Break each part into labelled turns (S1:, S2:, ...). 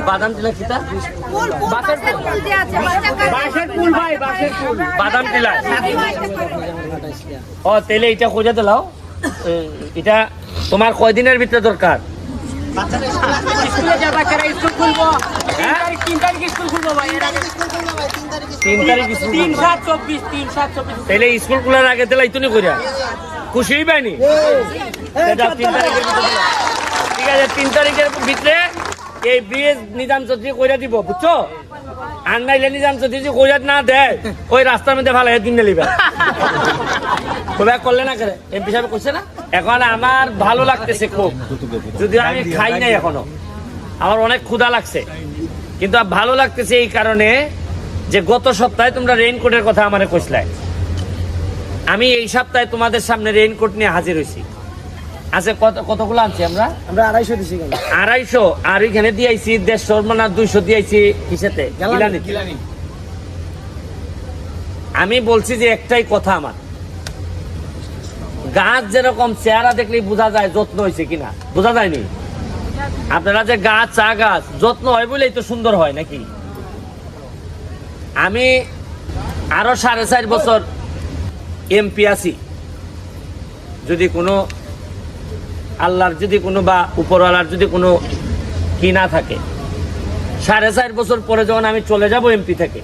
S1: বাদাম টিলা কিতা বাদাম টিলা ও তেলে এটা খোঁজা দিলাও এটা তোমার কয়দিনের ভিতরে দরকার তাহলে স্কুল খোলার আগে তাহলে ইতুনি করিয়া খুশি পাইনি 3 তারিখের ভিতরে ঠিক আছে 3 তারিখের ভিতরে এই ব্রিজ নিজাম চৌধুরী কইরা দিব বুঝছো আর নাইলে নিজাম চৌধুরী কইরা না দেয় ওই রাস্তার মধ্যে ভালো দিন নিবা কবে করলে না করে এমপি সাহেব কইছে না এখন আমার ভালো লাগতেছে খুব যদি আমি খাই নাই এখনো আমার অনেক ক্ষুধা লাগছে কিন্তু ভালো লাগতেছে এই কারণে যে গত সপ্তাহে তোমরা রেইনকোটের কথা আমারে কইছলাই আমি এই সপ্তাহে তোমাদের সামনে রেইনকোট নিয়ে হাজির হইছি আচ্ছা কতগুলো আনছি আমরা
S2: 250 দিছি
S1: 250 আর এখানে দিয়েছি 150 মানে 200 দিয়েছি কিসেতে গিলানি আমি বলছি যে একটাই কথা আমার গাছ যেরকম চেহারা দেখলেই বোঝা যায় যত্ন হয়েছে কিনা বোঝা যায়নি আপনারা যে গাছ চা গাছ যত্ন হয় বলেই তো সুন্দর হয় নাকি আমি আরো 4.5 বছর এমপি আছি যদি কোনো আল্লাহর যদি কোনো বা উপরওয়ালার যদি কোনো কি না থাকে 4.5 বছর পরে যখন আমি চলে যাব এমপি থেকে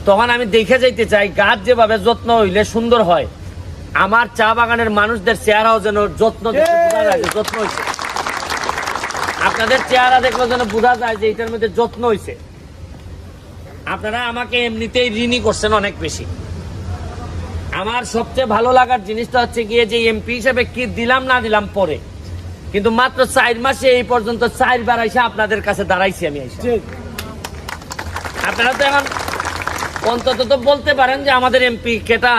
S1: তখন আমি দেখে যাইতে চাই গাছ যেভাবে যত্ন হইলে সুন্দর হয় আমার চা বাগানের মানুষদের চেহারাও যেন যত্ন যত্ন হয়েছে আপনাদের চেহারা দেখলে যেন বোঝা যায় যে এটার মধ্যে যত্ন হয়েছে আপনারা আমাকে এমনিতেই ঋণী করছেন অনেক বেশি আমার সবচেয়ে ভালো লাগার জিনিসটা হচ্ছে গিয়ে যে এমপি হিসেবে কি দিলাম না দিলাম পরে কিন্তু মাত্র 4 মাসে এই পর্যন্ত 4 বার এসে আপনাদের কাছে দাঁড়াইছি আমি আপনারা তো এখন অন্তত তো বলতে পারেন যে আমাদের এমপি কেটা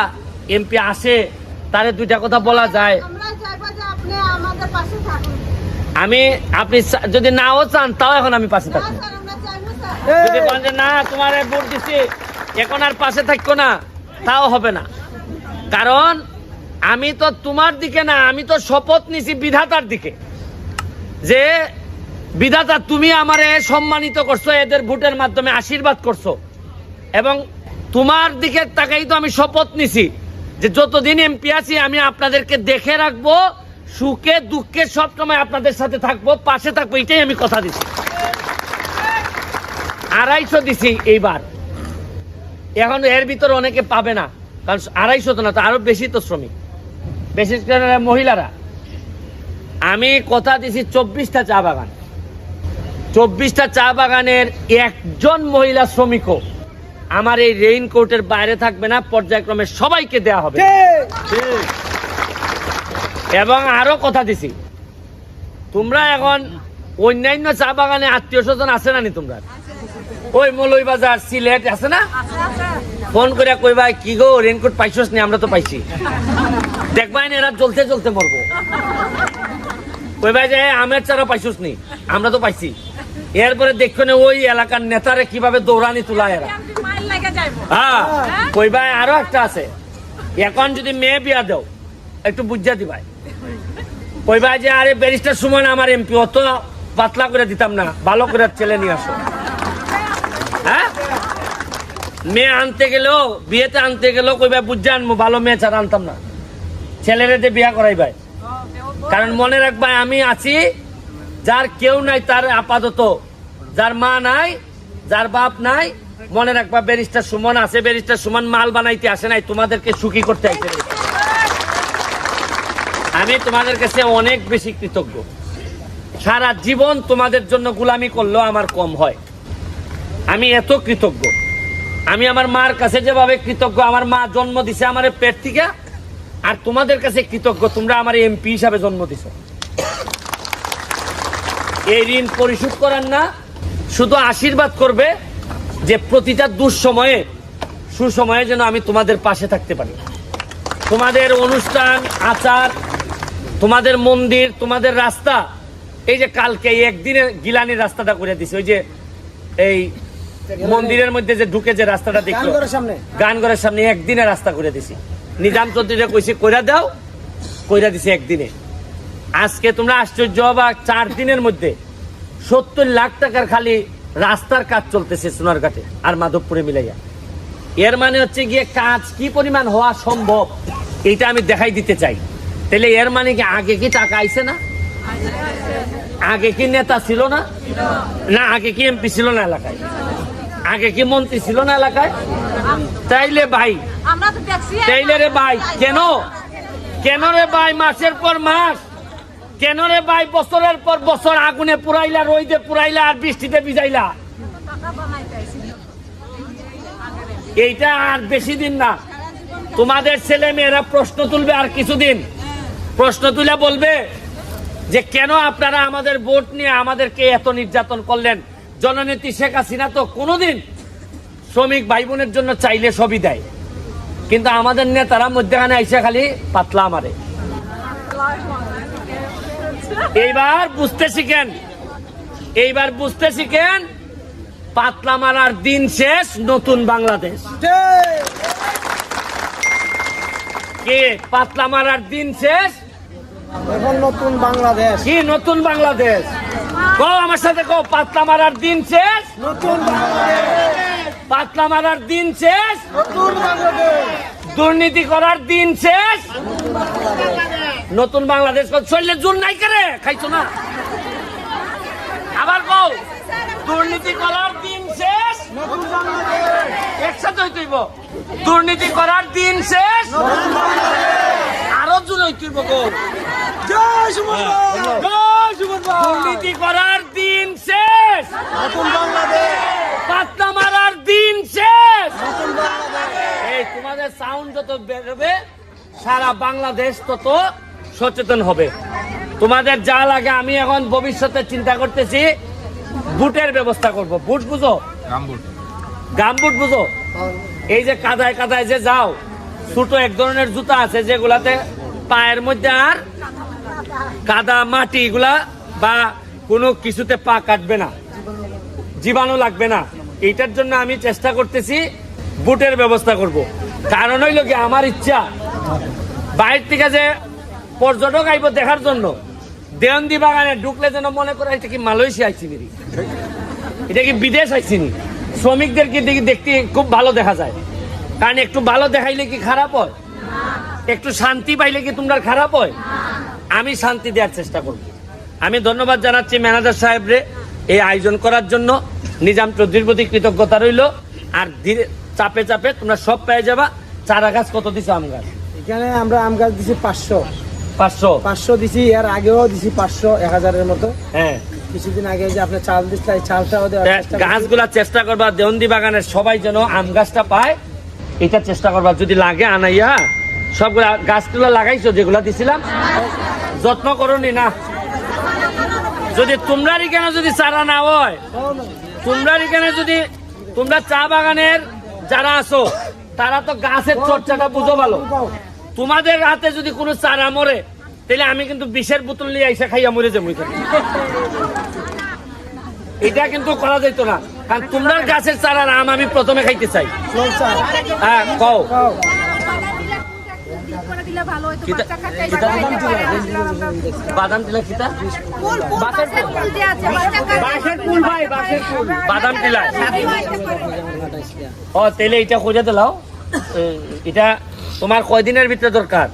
S1: এমপি আসে তারে 2টা কথা বলা যায় আমি আপনি যদি নাও চান তাও এখন আমি পাশে থাকবো যদি বলেন যে না তোমার ভোট দিচ্ছি এখন আর পাশে থাকবো না তাও হবে না কারণ আমি তো তোমার দিকে না আমি তো শপথ নিছি বিধাতার দিকে যে বিধাতা তুমি আমারে সম্মানিত করছো এদের ভোটের মাধ্যমে আশীর্বাদ করছো এবং তোমার দিকে তাকাই তো আমি শপথ নিছি যে যতদিন এমপি আছি আমি আপনাদেরকে দেখে রাখবো সুখে দুঃখে সবসময় আপনাদের সাথে থাকবো পাশে থাকবো এটাই আমি কথা দিছি 250 দিছি এইবার এখন এর ভিতরে অনেকে পাবে না কারণ 250 তো না তো আরো বেশি তো শ্রমিক বিশেষ করে মহিলারা আমি কথা দিছি 24টা চা বাগান 24টা চা বাগানের একজন মহিলা শ্রমিকও আমার এই রেইনকোটের বাইরে থাকবে না পর্যায়ক্রমে সবাইকে দেয়া হবে এবং আরো কথা দিছি তোমরা এখন অন্যান্য চা বাগানে আত্মীয় স্বজন আছে না নি তোমরা ওই মৌলভীবাজার সিলেট আছে না ফোন করে কইবা কি গো রেইনকোট পাইছস নি আমরা তো পাইছি দেখবাই না এরা জ্বলতে জ্বলতে মরবো কইবা যে আমের চারা পাইছস নি আমরা তো পাইছি এরপরে দেখো না ওই এলাকার নেতারে কিভাবে দৌড়ানি তুলা এরা হ্যাঁ কইবা আরো একটা আছে এখন যদি মেয়ে বিয়া দাও একটু বুঝা দিবাই কইবা যে আরে ব্যারিস্টার সুমন আমার এমপি অত পাতলা করে দিতাম না ভালো করে ছেলে নিয়ে আসো হ্যাঁ মেয়ে আনতে গেলেও বিয়েতে আনতে গেলেও কইবা বুঝে আনবো ভালো মেয়ে ছাড়া আনতাম না ছেলেরে দিয়ে বিয়া করাই ভাই কারণ মনে রাখবা আমি আছি যার কেউ নাই তার আপাতত যার মা নাই যার বাপ নাই মনে রাখবা ব্যারিস্টার সুমন আছে ব্যারিস্টার সুমন মাল বানাইতে আসে নাই তোমাদেরকে সুখী করতে আসে আমি তোমাদের কাছে অনেক বেশি কৃতজ্ঞ সারা জীবন তোমাদের জন্য গোলামি করলেও আমার কম হয় আমি এত কৃতজ্ঞ আমি আমার মার কাছে যেভাবে কৃতজ্ঞ আমার মা জন্ম দিছে আমার পেট থেকে আর তোমাদের কাছে কৃতজ্ঞ তোমরা আমার এমপি হিসাবে জন্ম দিছো এই ঋণ পরিশোধ করার না শুধু আশীর্বাদ করবে যে প্রতিটা দুঃসময়ে সুসময়ে যেন আমি তোমাদের পাশে থাকতে পারি তোমাদের অনুষ্ঠান আচার তোমাদের মন্দির তোমাদের রাস্তা এই যে কালকে একদিনে গিলানির রাস্তাটা করে দিছে ওই যে এই মন্দিরের মধ্যে যে ঢুকে যে রাস্তাটা দেখলো গানঘরের সামনে একদিনে রাস্তা করে দিছি নিজাম চৌধুরীরা কইছে কইরা দাও কইরা দিছে একদিনে আজকে তোমরা আশ্চর্য হবা 4 দিনের মধ্যে 70 লাখ টাকার খালি রাস্তার কাজ চলতেছে সোনারঘাটে আর মাধবপুরে মিলাইয়া। এর মানে হচ্ছে গিয়ে কাজ কি পরিমাণ হওয়া সম্ভব এটা আমি দেখাই দিতে চাই। তাহলে এর মানে কি আগে কি টাকা আইছে না? আগে কি নেতা ছিল না? না আগে কি এমপি ছিল না এলাকায়? আগে কি মন্ত্রী ছিল না এলাকায়? তাইলে ভাই, তাইলে রে ভাই কেন কেন রে ভাই মাসের পর মাস, কেন রে ভাই বছরের পর বছর আগুনে পুরাইলা, রইদে পুরাইলা আর বৃষ্টিতে ভিজাইলা? এইটা আর বেশি দিন না, তোমাদের ছেলে মেয়েরা প্রশ্ন তুলবে আর কিছুদিন। প্রশ্ন তুলে বলবে যে কেন আপনারা আমাদের ভোট নিয়ে আমাদেরকে এত নির্যাতন করলেন। জননেত্রী শেখ হাসিনা তো কোনোদিন শ্রমিক ভাই বোনের জন্য চাইলে সবই দেয়, কিন্তু আমাদের নেতারা মধ্যখানে আইসা খালি পাতলা মারে। এইবার বুঝতে শিখেন, এইবার বুঝতে শিখেন, পাতলা মারার দিন শেষ, নতুন বাংলাদেশ। কে পাতলা মারার দিন শেষ,
S2: এখন নতুন বাংলাদেশ।
S1: কি নতুন বাংলাদেশ? কও আমার সাথে, কও পাতলা মারার দিন শেষ,
S2: নতুন বাংলাদেশ।
S1: পাতলা মারার দিন শেষ,
S2: নতুন বাংলাদেশ।
S1: দুর্নীতি করার দিন শেষ, নতুন বাংলাদেশ। শরীরে জোর নাই করে খাইছো না? আবার কও দুর্নীতি করার দিন শেষ,
S2: নতুন বাংলাদেশ।
S1: একসাথে হইতেইব। দুর্নীতি করার দিন শেষ,
S2: নতুন বাংলাদেশ।
S1: আরো জোর হইতেইব। কও
S2: জয় সুমন ভাই।
S1: জয় সুমন ভাই। দুর্নীতি করার দিন শেষ,
S2: নতুন বাংলাদেশ।
S1: পাতলা মারার দিন শেষ,
S2: নতুন বাংলাদেশ।
S1: এই তোমাদের সাউন্ড যত বেরোবে সারা বাংলাদেশ তত সচেতন হবে। তোমাদের যা লাগে, আমি এখন ভবিষ্যতে চিন্তা করতেছি বুটের ব্যবস্থা করব। বুট বুঝো? গামবুট বুঝো? এই যে কাদায় কাদায় যে যাও, ছোট এক ধরনের জুতা আছে যেগুলাতে পায়ের মধ্যে আর কাদা মাটি এগুলা বা কোনো কিছুতে পা কাটবে না, জীবাণু লাগবে না। এইটার জন্য আমি চেষ্টা করতেছি বুটের ব্যবস্থা করব। কারণ হইল কি, আমার ইচ্ছা বাইরে থেকে যে পর্যটক আইব দেখার জন্য, দেওয়ান্দি বাগানে ঢুকলে যেন মনে করে এটা কি মালয়েশিয়া আইছি নি, এটা কি বিদেশ আইছি নি। শ্রমিকদেরকে দেখতে খুব ভালো দেখা যায়। কারণ একটু ভালো দেখাইলে কি খারাপ হয়? একটু শান্তি পাইলে কি তোমরা খারাপ হয়? আমি শান্তি দেওয়ার চেষ্টা করব। আমি ধন্যবাদ জানাচ্ছি ম্যানেজার সাহেবরে এই আয়োজন করার জন্য। নিজাম চৌধুরীর প্রতি কৃতজ্ঞতা রইল। আর ধীরে চাপে চাপে তোমরা সব পেয়ে যাবা। চারা গাছ কত দিছো? আম গাছ
S2: এখানে আমরা আম গাছ দিছি 500 500 দিছি। এর আগেও দিছি 500 1000-এর মতো।
S1: হ্যাঁ,
S2: কিছুদিন আগে যে আপনি চাল দিচ্ছেন, চালটাও দেওয়ার চেষ্টা করছি।
S1: গাছগুলা চেষ্টা করবা দেওয়ান্দি বাগানের সবাই যেন আম গাছটা পায়, এটা চেষ্টা করবা। যদি লাগে আনাইয়া সবগুলা গাছগুলো লাগাইছো যেগুলা দিছিলাম, যত্ন করনি না। যদি তোমরা এখানে যদি চারা না হয়, তোমরা এখানে যদি তোমরা চা বাগানের যারা আছো তারা তো গাছের চর্চাটা বুঝো ভালো। তোমাদের হাতে যদি কোনো চারা মরে, তাহলে আমি কিন্তু বিষের বোতল নিয়ে আইসা খাইয়া মরে যাবো। এটা কিন্তু করা যেত না, কারণ তোমরা গাছের চারার আম আমি প্রথমে খাইতে চাই। হ্যাঁ কও। বাদাম টিলা কিতা? বাদাম টিলা। ও তাহলে এটা খোঁজা দিলাও। এটা তোমার কয়দিনের ভিতরে দরকার?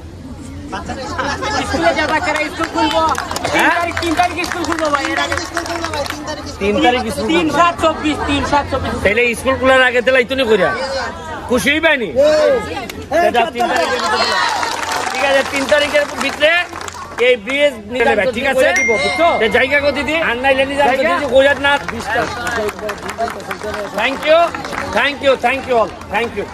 S1: 3 তারিখ স্কুল। 3/7/24 তাহলে স্কুল খোলার আগে দিলাই তুমি কইরা খুশি হইবানি? ঠিক আছে, 3 তারিখের ভিতরে এই ব্রিজ নিয়ে নেবে। ঠিক আছে, জায়গা কত দিদি? আর নাইলে নিয়ে যাবে দিদি কইরা না। Thank you, thank you, thank you all, thank you.